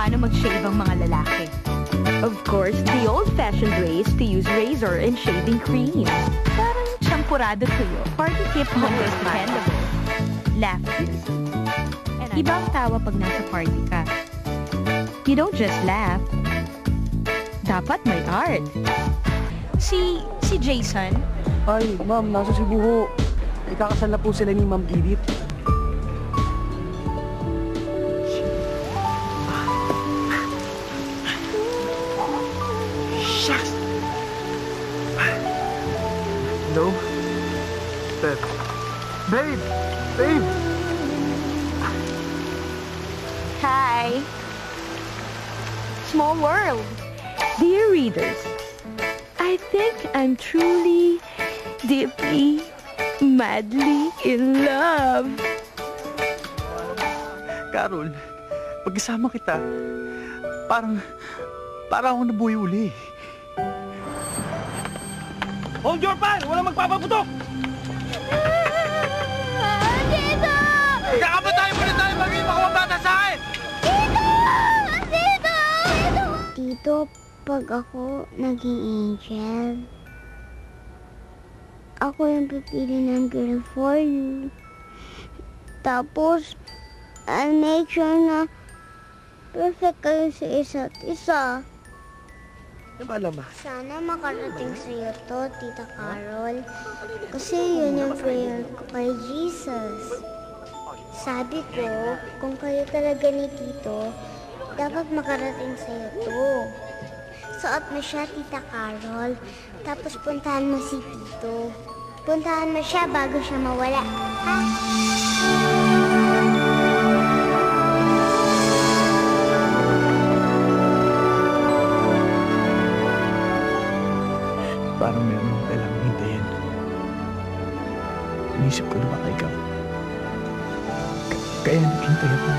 paano mag-shave ang mga lalaki. Of course, the old-fashioned way is to use razor and shaving cream. Parang champurado tuyo. Party tip always dependable. Laughter. Iba ang tawa pag nasa party ka. You don't just laugh. Dapat may art. Si Jason? Ay, ma'am, nasa Cebu ho. Ikakasal na po sila ni Ma'am Edith. Shucks! Hello? Babe! Babe! Babe! Hi! Small world. Dear readers, I think I'm truly, deeply, madly in love. Carol, pagkasama kita, parang ako nabuhay uli. Hold your pan! Walang magpapaputok! Dito! Kakapatay mo na tayo maging makumabata sa akin! Tito, pag ako naging angel, ako yung pipili ng girl for you. Tapos, I'll make sure na perfect kayo sa isa't isa. Nabalama. Sana makarating sa'yo to, Tita Carol. Kasi yun yung prayer ko kay Jesus. Sabi ko, kung kayo talaga ni Tito, dapat makarating sa'yo to. Suot mo siya, Tita Carol. Tapos puntahan mo si Tito. Puntahan mo siya bago siya mawala. Ha? Parang meron akong kailangang hintayin. Inisip ko na baka ikaw. Kaya naghintay ako.